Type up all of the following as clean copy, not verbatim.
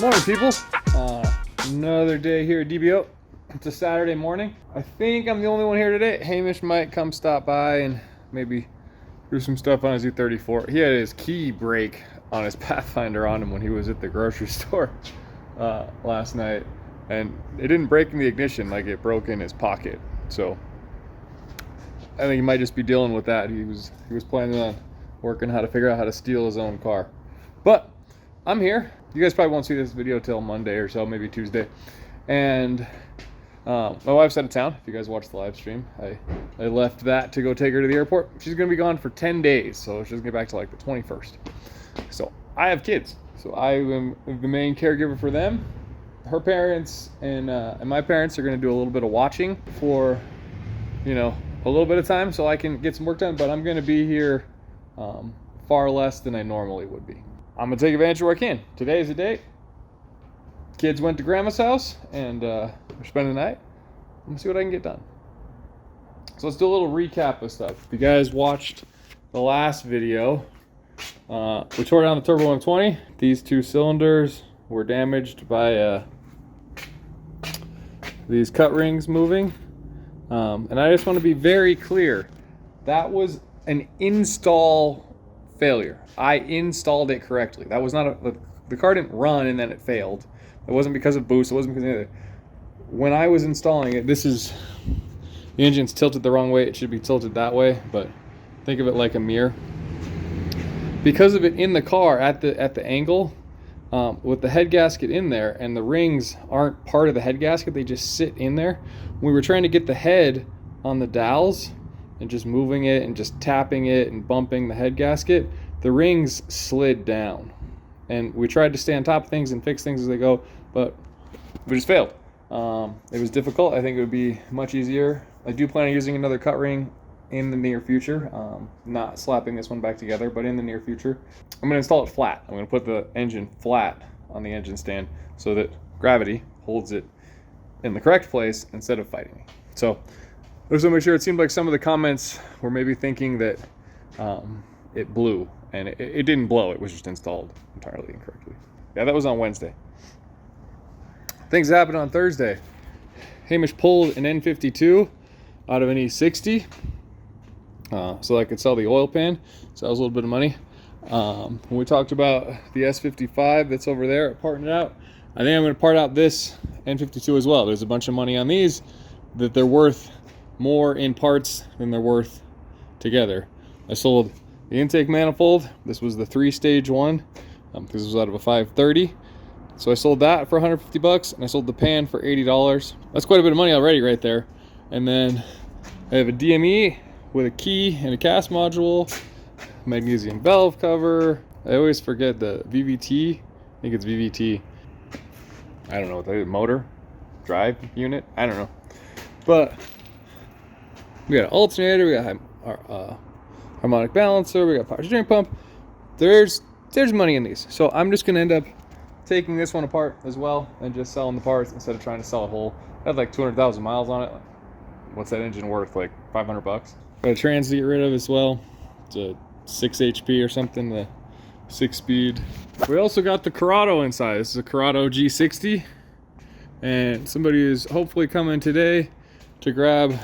Morning, people. Another day here at DBO. It's a Saturday morning. I think I'm the only one here today. Hamish might come stop by and maybe do some stuff on his E34. He had his key break on his Pathfinder on him when he was at the grocery store last night, and it didn't break in the ignition, like it broke in his pocket. So I think he might just be dealing with that. He was planning on working how to figure out how to steal his own car. But I'm here. You guys probably won't see this video till Monday or so, maybe Tuesday. And my wife's out of town. If you guys watched the live stream, I left that to go take her to the airport. She's gonna be gone for 10 days, so she's gonna get back to like the 21st. So I have kids, so I am the main caregiver for them. Her parents and my parents are gonna do a little bit of watching for, you know, a little bit of time so I can get some work done. But I'm gonna be here far less than I normally would be. I'm gonna take advantage of where I can. Today is the day. Kids went to grandma's house and we're spending the night. I'm gonna see what I can get done. So let's do a little recap of stuff. If you guys watched the last video, we tore down the Turbo 120. These two cylinders were damaged by these cut rings moving. And I just want to be very clear. That was an install failure. I installed it correctly. That was not the car didn't run and then it failed. It wasn't because of boost. It wasn't because of anything. When I was installing it, the engine's tilted the wrong way. It should be tilted that way, but think of it like a mirror. Because of it in the car at the angle, with the head gasket in there, and the rings aren't part of the head gasket, they just sit in there. We were trying to get the head on the dowels and just moving it and just tapping it and bumping the head gasket. The rings slid down, and we tried to stay on top of things and fix things as they go, but we just failed. It was difficult. I think it would be much easier. I do plan on using another cut ring in the near future, not slapping this one back together, but in the near future. I'm going to install it flat. I'm going to put the engine flat on the engine stand so that gravity holds it in the correct place instead of fighting me. So I just want to make sure. It seemed like some of the comments were maybe thinking that it blew, and it didn't blow. It was just installed entirely incorrectly. Yeah, that was on Wednesday. Things happened on Thursday. Hamish pulled an N52 out of an E60 so I could sell the oil pan. So that was a little bit of money. When we talked about the S52 that's over there, parting it out, I think I'm going to part out this N52 as well. There's a bunch of money on these that they're worth more in parts than they're worth together. I sold the intake manifold. This was the 3-stage one because this was out of a 530. So I sold that for $150, and I sold the pan for $80. That's quite a bit of money already right there. And then I have a DME with a key and a cast module, magnesium valve cover. I always forget the VVT. I think it's VVT. I don't know what that is. Motor? Drive unit? I don't know. But we got an alternator, we got our harmonic balancer, we got power steering pump. There's money in these. So I'm just going to end up taking this one apart as well and just selling the parts instead of trying to sell a whole. I had like 200,000 miles on it. What's that engine worth? Like $500? Got a trans to get rid of as well. It's a 6 HP or something, the 6-speed. We also got the Corrado inside. This is a Corrado G60, and somebody is hopefully coming today to grab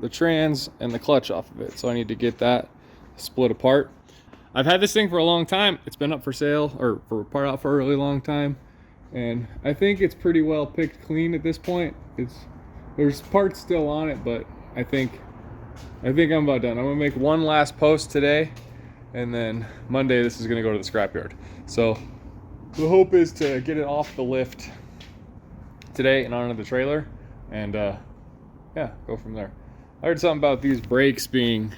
the trans and the clutch off of it. So I need to get that split apart. I've had this thing for a long time. It's been up for sale or for part out for a really long time, and I think it's pretty well picked clean at this point. There's parts still on it, but I think I'm about done. I'm gonna make one last post today, and then Monday this is gonna go to the scrapyard. So the hope is to get it off the lift today and onto the trailer, and yeah, go from there. I heard something about these brakes being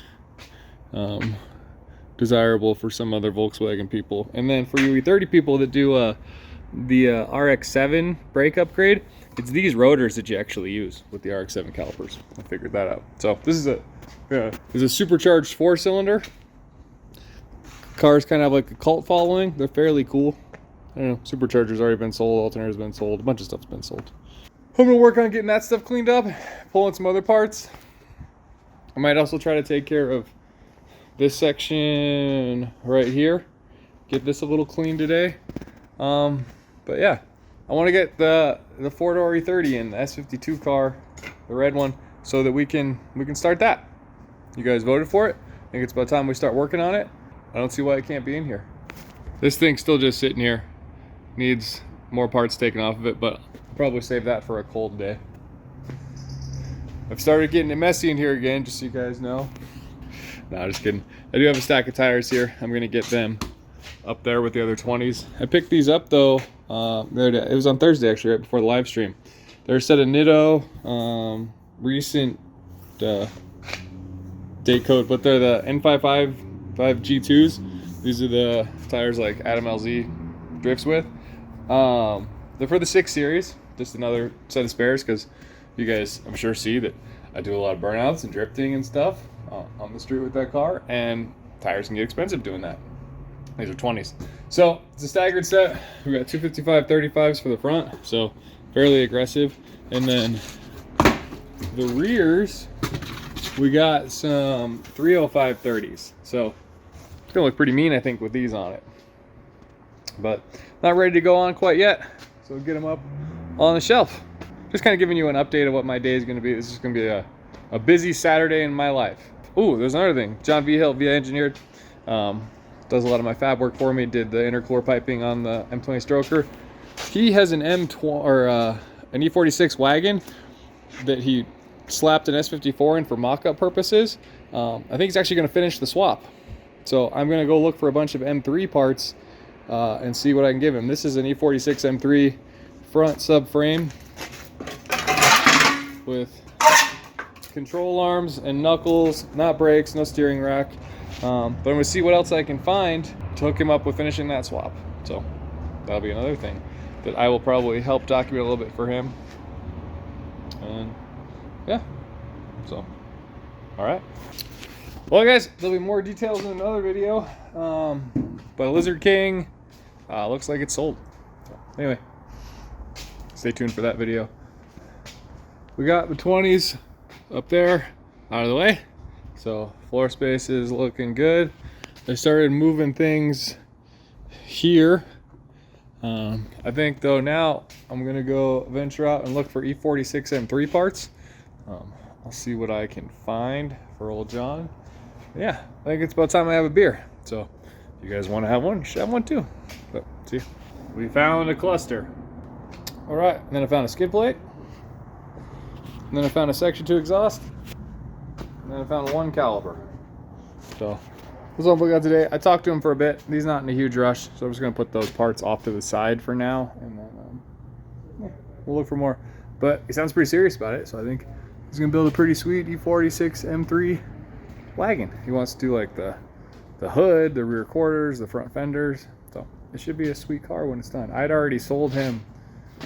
desirable for some other Volkswagen people, and then for you E30 people that do the RX-7 brake upgrade, it's these rotors that you actually use with the RX-7 calipers. I figured that out. So this is a supercharged 4-cylinder. Cars kind of have like a cult following. They're fairly cool. I don't know, supercharger's already been sold, alternator's been sold, a bunch of stuff's been sold. I'm gonna work on getting that stuff cleaned up, pulling some other parts. I might also try to take care of this section right here, get this a little clean today. But yeah, I want to get the 4-door E30 in the S52 car, the red one, so that we can start that. You guys voted for it. I think it's about time we start working on it. I don't see why it can't be in here. This thing's still just sitting here. Needs more parts taken off of it, but I'll probably save that for a cold day. I've started getting it messy in here again, just so you guys know. No, just kidding. I do have a stack of tires here. I'm gonna get them up there with the other 20s. I picked these up though, it was on Thursday actually, right before the live stream. They're a set of Nitto, recent date code, but they're the N55 G2s. These are the tires like Adam LZ drifts with. They're for the 6 series, just another set of spares, because you guys, I'm sure, see that I do a lot of burnouts and drifting and stuff on the street with that car, and tires can get expensive doing that. These are 20s. So it's a staggered set. We got 255 35s for the front, so fairly aggressive. And then the rears, we got some 305 30s. So it's gonna look pretty mean, I think, with these on it. But not ready to go on quite yet, so we'll get them up on the shelf. Just kind of giving you an update of what my day is going to be. This is going to be a busy Saturday in my life. Ooh, there's another thing. John V. Hill, VI Engineered, does a lot of my fab work for me. Did the intercooler piping on the M20 Stroker. He has an M20 or an E46 wagon that he slapped an S54 in for mock-up purposes. I think he's actually going to finish the swap. So I'm going to go look for a bunch of M3 parts and see what I can give him. This is an E46 M3 front subframe with control arms and knuckles, not brakes, no steering rack. But I'm gonna see what else I can find to hook him up with finishing that swap. So that'll be another thing that I will probably help document a little bit for him. And yeah, so all right. Well, guys, there'll be more details in another video. But Lizard King looks like it's sold. So anyway, stay tuned for that video. We got the 20s up there out of the way, so floor space is looking good. I started moving things here. I think though now I'm gonna go venture out and look for E46 M3 parts. I'll see what I can find for old John. Yeah, I think it's about time I have a beer. So if you guys want to have one, you should have one too. But see, we found a cluster. All right, and then I found a skid plate. And then I found a Section 2 exhaust. And then I found 1 caliper. So that's all we got today. I talked to him for a bit. He's not in a huge rush, so I'm just gonna put those parts off to the side for now, and then yeah, we'll look for more. But he sounds pretty serious about it, so I think he's gonna build a pretty sweet E46 M3 wagon. He wants to do like the hood, the rear quarters, the front fenders. So it should be a sweet car when it's done. I'd already sold him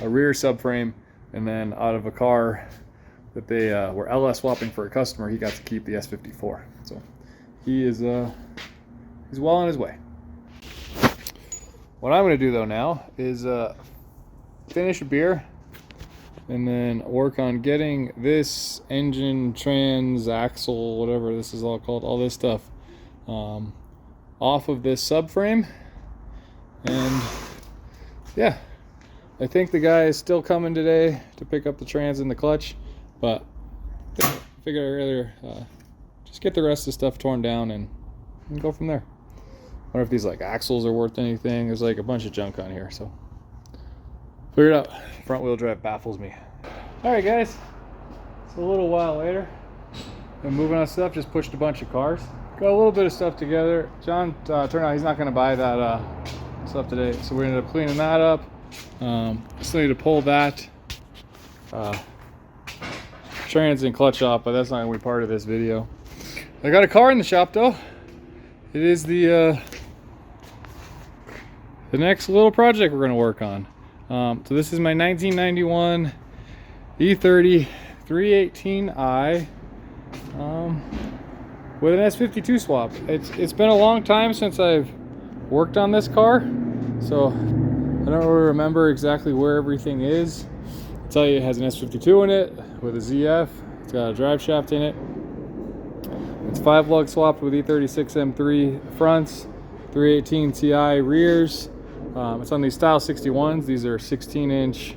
a rear subframe, and then out of a car that they were LS swapping for a customer, he got to keep the S54. So he is he's well on his way. What I'm going to do though now is finish a beer and then work on getting this engine, trans, axle, whatever this is all called, all this stuff off of this subframe. And yeah, I think the guy is still coming today to pick up the trans and the clutch, but I figured I'd rather just get the rest of the stuff torn down and go from there. I wonder if these like axles are worth anything. There's like a bunch of junk on here, so figure it out. Front wheel drive baffles me. All right, guys, it's a little while later. Been moving on stuff, just pushed a bunch of cars. Got a little bit of stuff together. John turned out he's not going to buy that stuff today, so we ended up cleaning that up. Still need to pull that trans and clutch off, but that's not going to be part of this video. I got a car in the shop though. It is the next little project we're going to work on. So this is my 1991 E30 318i with an S52 swap. It's been a long time since I've worked on this car, so I don't really remember exactly where everything is. I'll tell you, it has an S52 in it with a ZF. It's got a drive shaft in it. It's 5 lug swapped with E36 M3 fronts, 318 Ti rears, It's on these Style 61s. These are 16-inch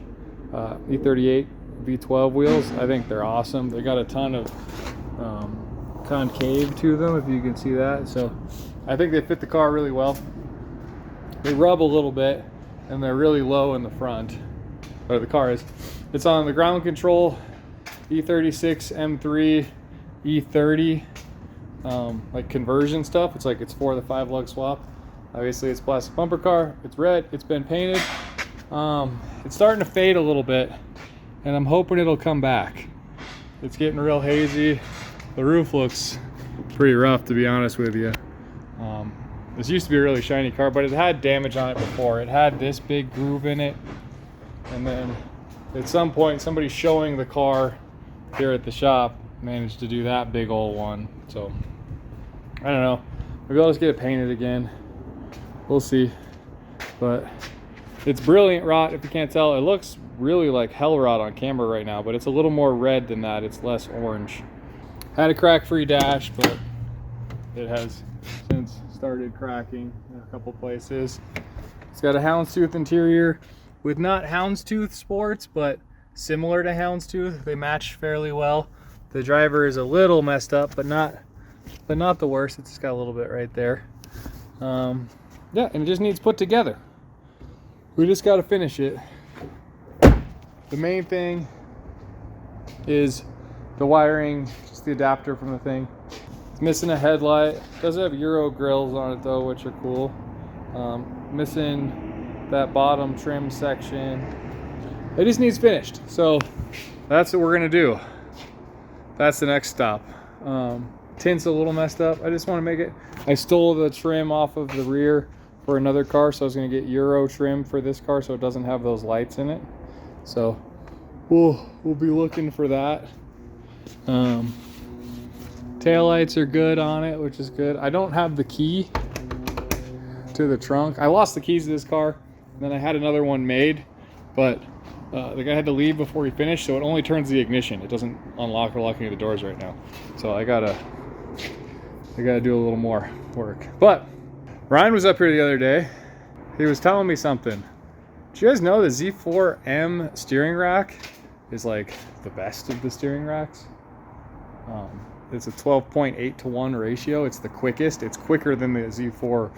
E38 V12 wheels. I think they're awesome. They got a ton of concave to them, if you can see that. So I think they fit the car really well. They rub a little bit, and they're really low in the front, or the car is. It's on the ground control E36 M3 E30 like conversion stuff. It's for the 5-lug swap. Obviously it's plastic bumper car, it's red, it's been painted. It's starting to fade a little bit, and I'm hoping it'll come back. It's getting real hazy. The roof looks pretty rough, to be honest with you. This used to be a really shiny car, but it had damage on it before. It had this big groove in it, and then at some point somebody showing the car here at the shop managed to do that big old one. So I don't know, maybe I'll just get it painted again. We'll see. But it's brilliant rot, if you can't tell. It looks really like hell rot on camera right now, but it's a little more red than that. It's less orange. Had a crack-free dash, but it has since started cracking in a couple places. It's got a houndstooth interior with not houndstooth sports, but similar to houndstooth. They match fairly well. The driver is a little messed up, but not the worst. It's just got a little bit right there. Yeah, and it just needs put together. We just got to finish it. The main thing is the wiring, just the adapter from the thing. It's missing a headlight. It does have Euro grills on it though, which are cool. Missing that bottom trim section. It just needs finished. So that's what we're gonna do. That's the next stop. Tint's a little messed up. I just want to make it. I stole the trim off of the rear for another car, so I was going to get Euro trim for this car so it doesn't have those lights in it. So we'll be looking for that. Taillights are good on it, which is good. I don't have the key to the trunk. I lost the keys to this car, and then I had another one made, but the guy had to leave before he finished, so it only turns the ignition. It doesn't unlock or lock any of the doors right now. So I gotta do a little more work. But Ryan was up here the other day. He was telling me something. Did you guys know the Z4M steering rack is like the best of the steering racks? It's a 12.8-to-1 ratio. It's the quickest. It's quicker than the Z4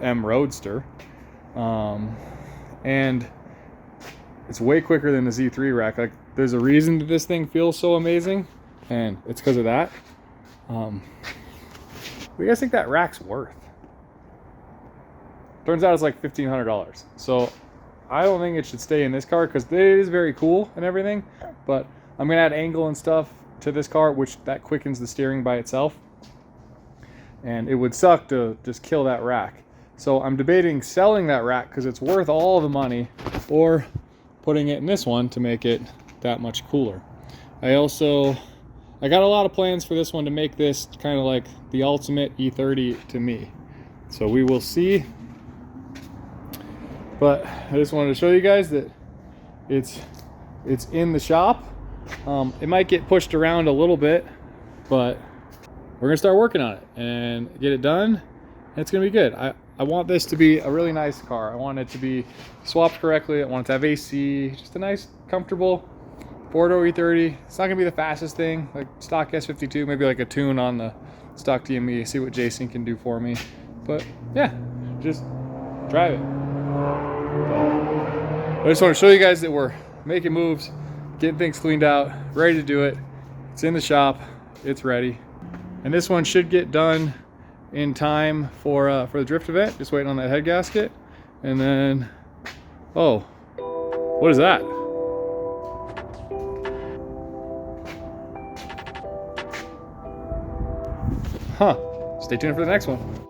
M Roadster. And it's way quicker than the Z3 rack. Like, there's a reason that this thing feels so amazing, and it's because of that. What do you guys think that rack's worth? Turns out it's like $1,500. So I don't think it should stay in this car because it is very cool and everything, but I'm gonna add angle and stuff to this car, which that quickens the steering by itself, and it would suck to just kill that rack. So I'm debating selling that rack because it's worth all the money, or putting it in this one to make it that much cooler. I got a lot of plans for this one to make this kind of like the ultimate E30 to me. So we will see. But I just wanted to show you guys that it's in the shop. It might get pushed around a little bit, but we're gonna start working on it and get it done. And it's gonna be good. I want this to be a really nice car. I want it to be swapped correctly. I want it to have AC, just a nice, comfortable 4-door E30. It's not gonna be the fastest thing, like stock S52, maybe like a tune on the stock DME, see what Jason can do for me. But yeah, just drive it. I just want to show you guys that we're making moves, getting things cleaned out, ready to do it. It's in the shop, it's ready. And this one should get done in time for the drift event. Just waiting on that head gasket. And then, oh, what is that? Huh, stay tuned for the next one.